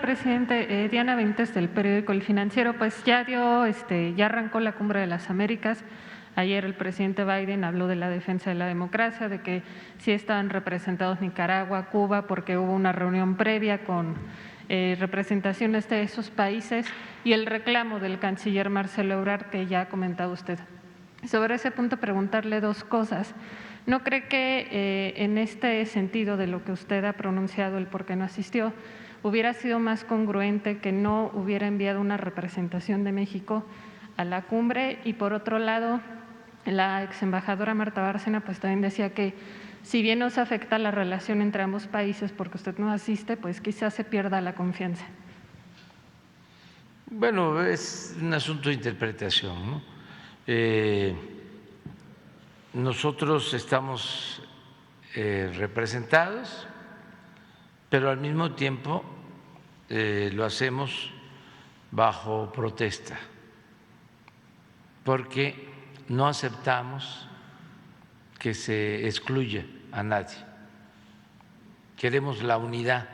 presidente. Diana Benítez, del periódico El Financiero. Pues ya ya arrancó la Cumbre de las Américas. Ayer el presidente Biden habló de la defensa de la democracia, de que sí estaban representados Nicaragua, Cuba, porque hubo una reunión previa con representaciones de esos países, y el reclamo del canciller Marcelo Ebrard, que ya ha comentado usted. Sobre ese punto, preguntarle dos cosas. ¿No cree que en este sentido de lo que usted ha pronunciado, el por qué no asistió, hubiera sido más congruente que no hubiera enviado una representación de México a la cumbre? Y por otro lado, la ex embajadora Marta Bárcena pues también decía que si bien nos afecta la relación entre ambos países porque usted no asiste, pues quizás se pierda la confianza. Bueno, es un asunto de interpretación, ¿no? Nosotros estamos representados, pero al mismo tiempo lo hacemos bajo protesta, porque no aceptamos que se excluya a nadie. Queremos la unidad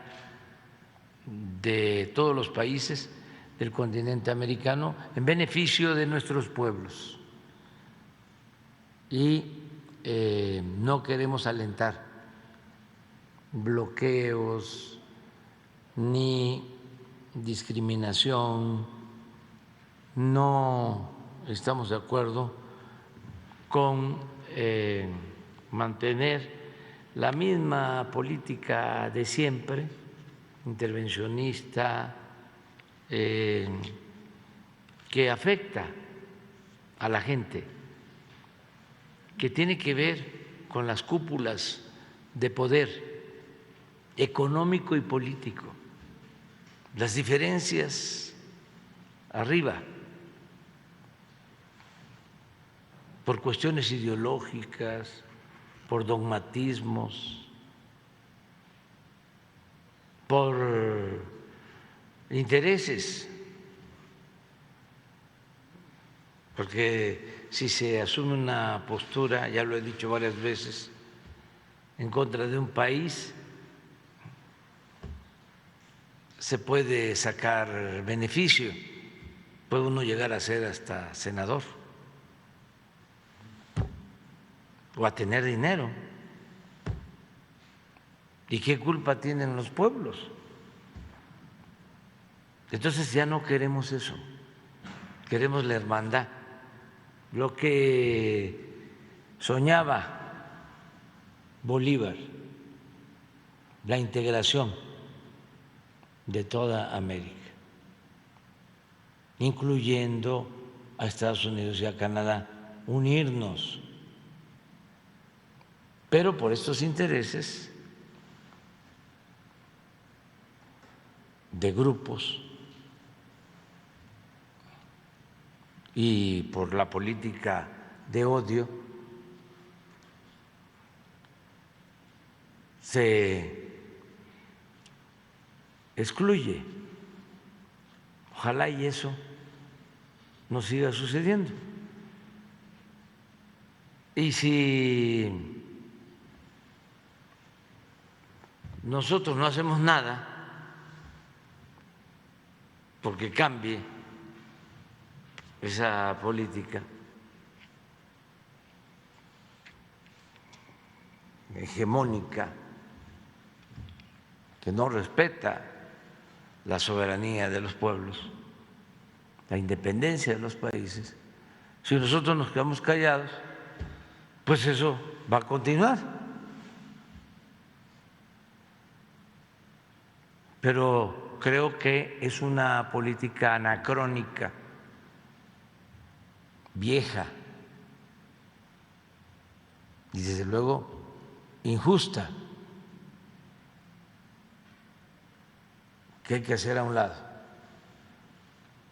de todos los países del continente americano en beneficio de nuestros pueblos. Y no queremos alentar bloqueos ni discriminación, no estamos de acuerdo con mantener la misma política de siempre, intervencionista, que afecta a la gente, que tiene que ver con las cúpulas de poder económico y político, las diferencias arriba, por cuestiones ideológicas, por dogmatismos, por intereses, porque si se asume una postura, ya lo he dicho varias veces, en contra de un país, se puede sacar beneficio, puede uno llegar a ser hasta senador o a tener dinero. ¿Y qué culpa tienen los pueblos? Entonces ya no queremos eso, queremos la hermandad, lo que soñaba Bolívar, la integración de toda América, incluyendo a Estados Unidos y a Canadá, unirnos, pero por estos intereses de grupos y por la política de odio se excluye. Ojalá y eso no siga sucediendo. Y si nosotros no hacemos nada porque cambie esa política hegemónica que no respeta la soberanía de los pueblos, la independencia de los países, si nosotros nos quedamos callados, pues eso va a continuar. Pero creo que es una política anacrónica, vieja y desde luego injusta, que hay que hacer a un lado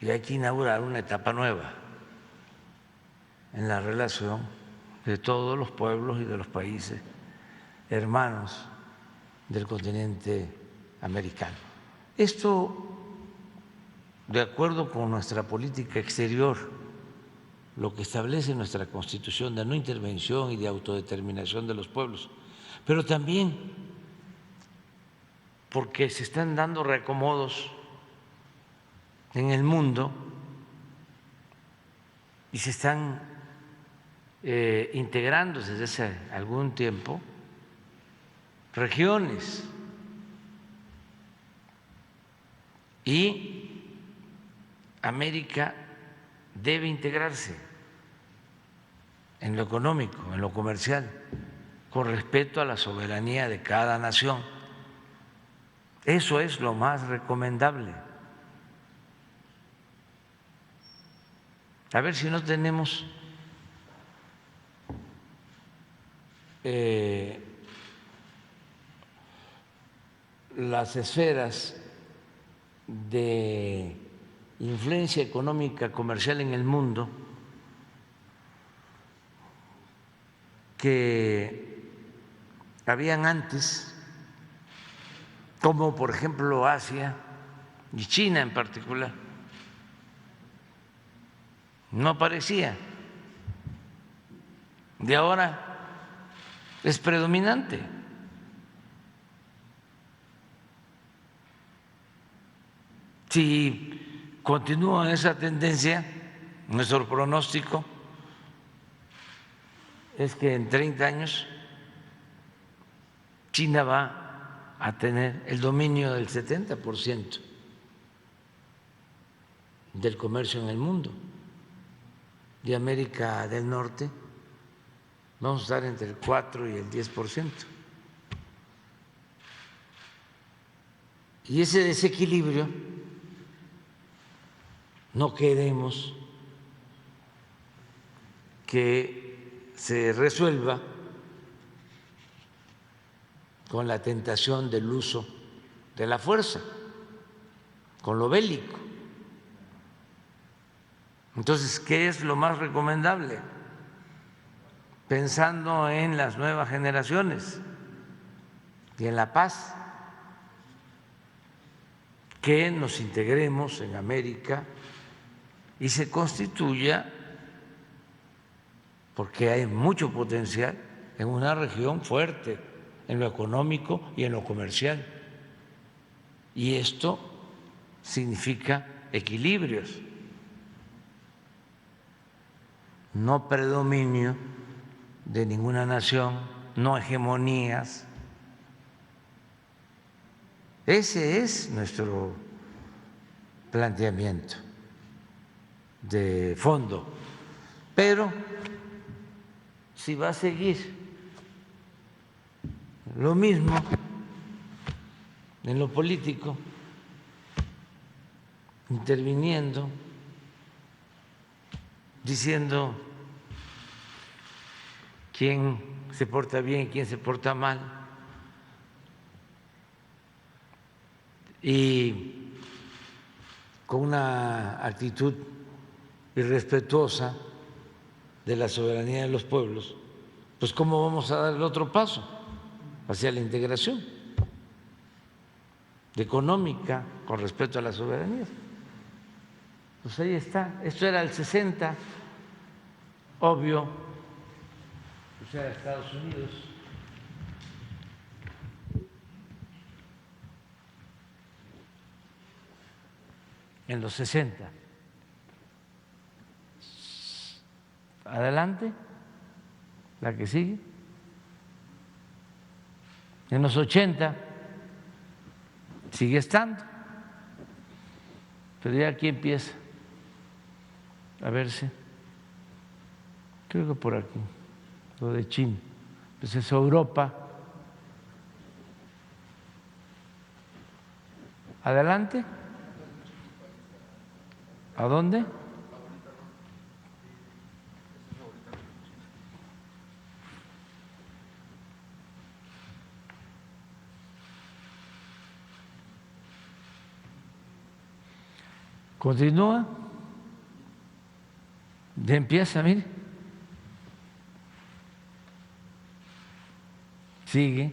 y hay que inaugurar una etapa nueva en la relación de todos los pueblos y de los países hermanos del continente americano. Esto, de acuerdo con nuestra política exterior, lo que establece nuestra Constitución de no intervención y de autodeterminación de los pueblos, pero también porque se están dando reacomodos en el mundo y se están integrando desde hace algún tiempo regiones y América debe integrarse en lo económico, en lo comercial, con respeto a la soberanía de cada nación. Eso es lo más recomendable. A ver si no tenemos las esferas de influencia económica comercial en el mundo que habían antes, como por ejemplo Asia y China en particular. No aparecía. De ahora es predominante. Si continúa esa tendencia, nuestro pronóstico es que en 30 años China va a tener el dominio del 70% del comercio en el mundo. De América del Norte vamos a estar entre el 4 y el 10%. Y ese desequilibrio no queremos que se resuelva con la tentación del uso de la fuerza, con lo bélico. Entonces, ¿qué es lo más recomendable? Pensando en las nuevas generaciones y en la paz, que nos integremos en América y se constituya, porque hay mucho potencial, en una región fuerte en lo económico y en lo comercial. Y esto significa equilibrios, no predominio de ninguna nación, no hegemonías. Ese es nuestro planteamiento de fondo. Pero si va a seguir lo mismo en lo político, interviniendo, diciendo quién se porta bien y quién se porta mal, y con una actitud irrespetuosa de la soberanía de los pueblos, pues ¿cómo vamos a dar el otro paso hacia la integración económica con respeto a la soberanía? Pues ahí está, esto era el 60, obvio, o sea, Estados Unidos. En los 60. Adelante, la que sigue. En los 80 sigue estando, pero ya aquí empieza a verse, creo que por aquí, lo de China, pues es Europa. Adelante. ¿A dónde? Continúa. Ya empieza, mire. Sigue.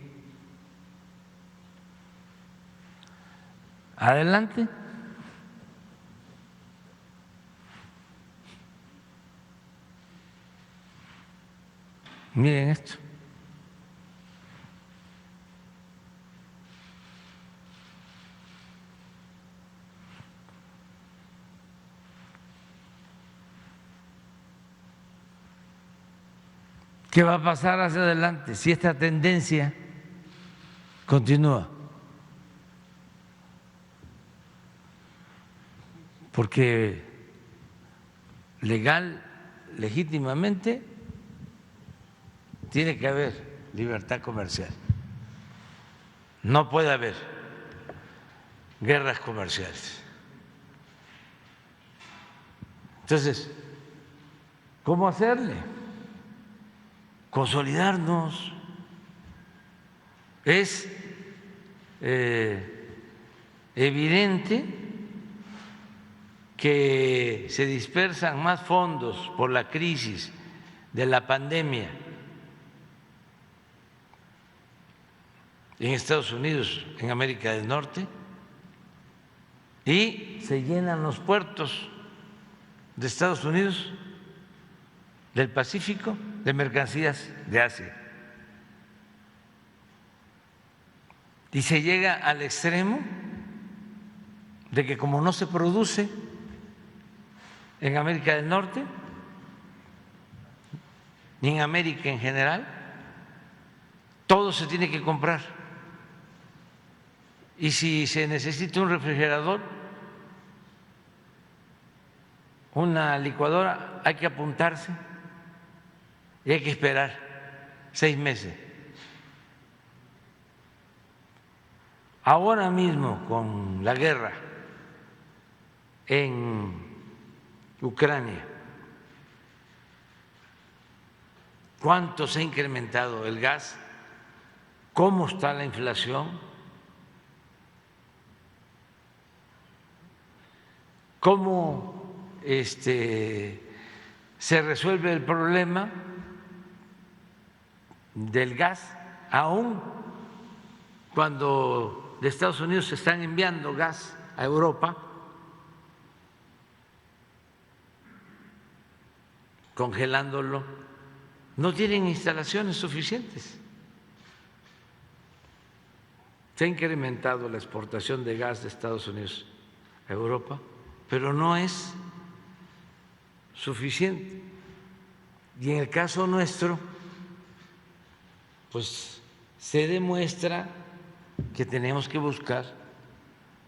Adelante. Miren esto. ¿Qué va a pasar hacia adelante si esta tendencia continúa? Porque legítimamente, tiene que haber libertad comercial. No puede haber guerras comerciales. Entonces, ¿cómo hacerle? Consolidarnos. Es evidente que se dispersan más fondos por la crisis de la pandemia en Estados Unidos, en América del Norte, y se llenan los puertos de Estados Unidos, del Pacífico, de mercancías de Asia. Y se llega al extremo de que como no se produce en América del Norte, ni en América en general, todo se tiene que comprar. Y si se necesita un refrigerador, una licuadora, hay que apuntarse y hay que esperar 6 meses. Ahora mismo, con la guerra en Ucrania, ¿cuánto se ha incrementado el gas? ¿Cómo está la inflación? ¿Cómo se resuelve el problema del gas, aún cuando de Estados Unidos se están enviando gas a Europa, congelándolo? No tienen instalaciones suficientes. Se ha incrementado la exportación de gas de Estados Unidos a Europa, pero no es suficiente. Y en el caso nuestro, pues se demuestra que tenemos que buscar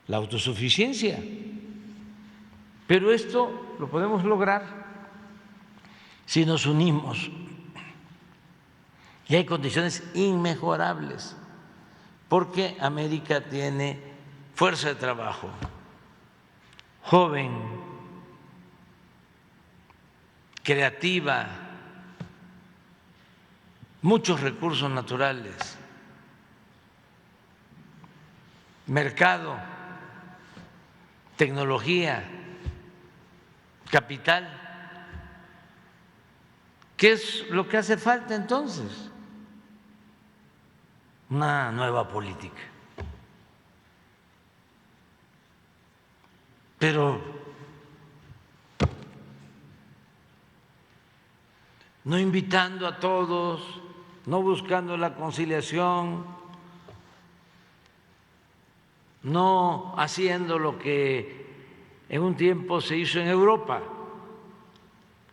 la autosuficiencia. Pero esto lo podemos lograr si nos unimos. Y hay condiciones inmejorables, porque América tiene fuerza de trabajo, joven, creativa, muchos recursos naturales, mercado, tecnología, capital. ¿Qué es lo que hace falta entonces? Una nueva política. Pero no invitando a todos, no buscando la conciliación, no haciendo lo que en un tiempo se hizo en Europa,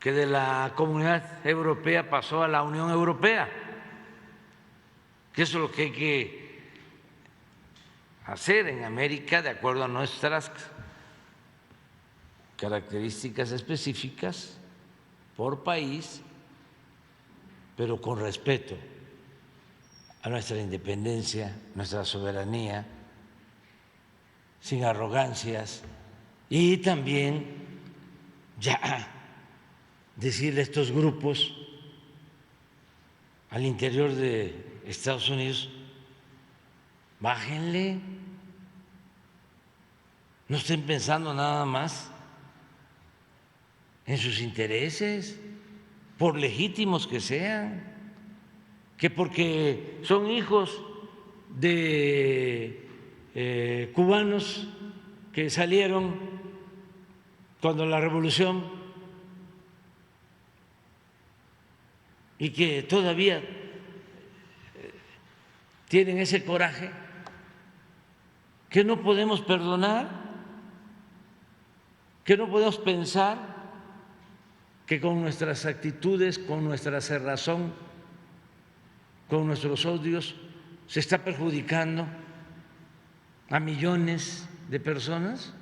que de la Comunidad Europea pasó a la Unión Europea, que eso es lo que hay que hacer en América de acuerdo a nuestras características específicas por país, pero con respeto a nuestra independencia, nuestra soberanía, sin arrogancias, y también ya decirle a estos grupos al interior de Estados Unidos: bájenle, no estén pensando nada más en sus intereses, por legítimos que sean, que porque son hijos de cubanos que salieron cuando la revolución y que todavía tienen ese coraje, que no podemos perdonar, que no podemos pensar que con nuestras actitudes, con nuestra cerrazón con nuestros odios se está perjudicando a millones de personas?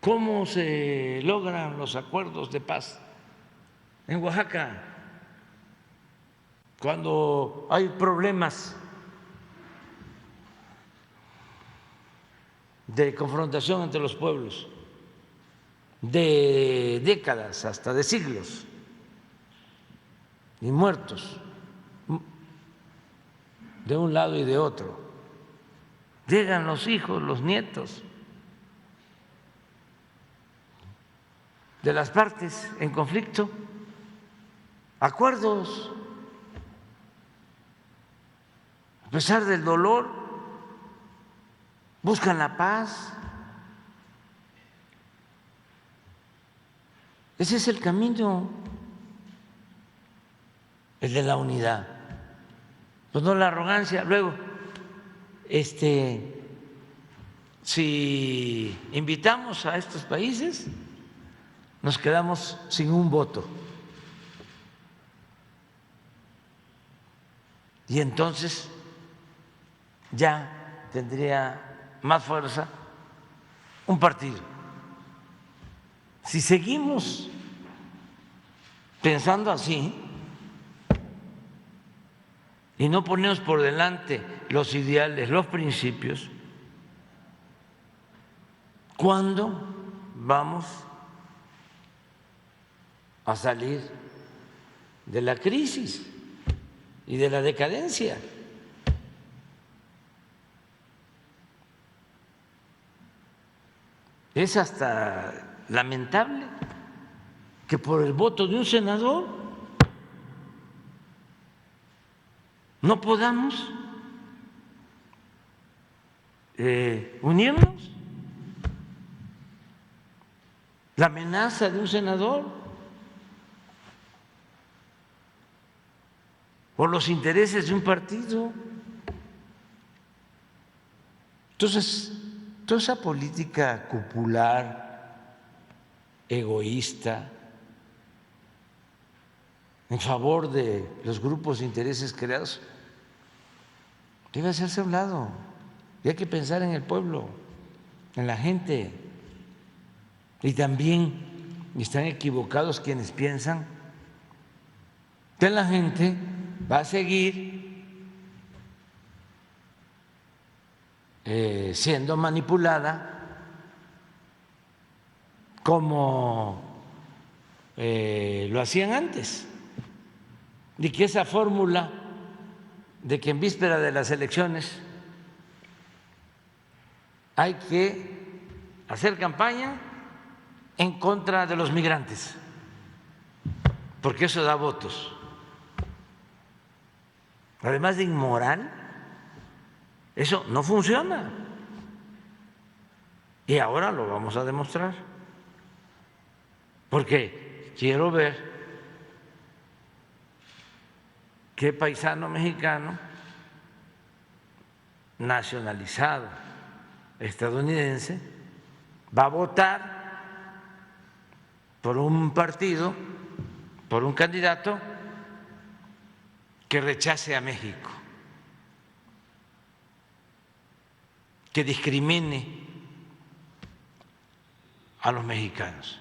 ¿Cómo se logran los acuerdos de paz en Oaxaca cuando hay problemas de confrontación entre los pueblos de décadas, hasta de siglos, y muertos de un lado y de otro? Llegan los hijos, los nietos de las partes en conflicto, acuerdos, a pesar del dolor, buscan la paz. Ese es el camino, el de la unidad, pues no la arrogancia. Luego, si invitamos a estos países, nos quedamos sin un voto. Y entonces ya tendría más fuerza un partido. Si seguimos pensando así y no ponemos por delante los ideales, los principios, ¿cuándo vamos a salir de la crisis y de la decadencia? Es hasta lamentable que por el voto de un senador no podamos unirnos. La amenaza de un senador por los intereses de un partido. Entonces, toda esa política cupular, egoísta, en favor de los grupos de intereses creados, debe hacerse a un lado. Y hay que pensar en el pueblo, en la gente. Y también están equivocados quienes piensan que la gente va a seguir siendo manipulada como lo hacían antes, y que esa fórmula de que en víspera de las elecciones hay que hacer campaña en contra de los migrantes, porque eso da votos. Además de inmoral, eso no funciona. Y ahora lo vamos a demostrar, porque quiero ver qué paisano mexicano nacionalizado estadounidense va a votar por un partido, por un candidato que rechace a México, que discrimine a los mexicanos.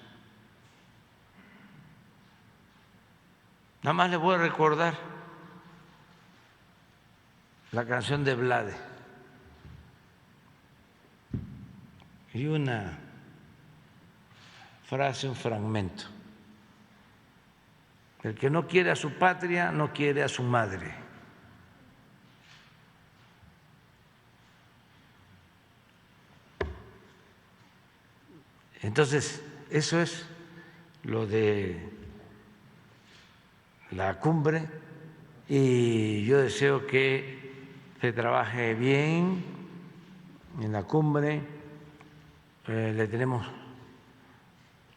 Nada más le voy a recordar la canción de Blade y una frase, un fragmento: el que no quiere a su patria no quiere a su madre. Entonces, eso es lo de la cumbre, y yo deseo que se trabaje bien en la cumbre. Le tenemos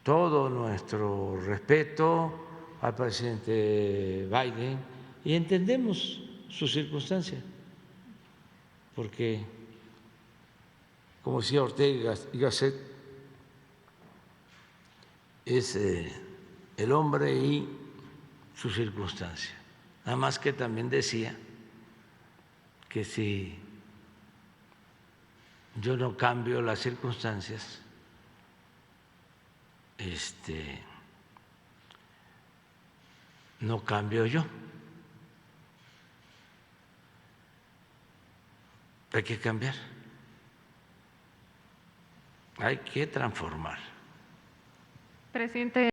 todo nuestro respeto al presidente Biden y entendemos sus circunstancias, porque, como decía Ortega y Gasset, es el hombre y su circunstancia. Nada más que también decía que si yo no cambio las circunstancias, no cambio yo. Hay que cambiar, hay que transformar. Presidente.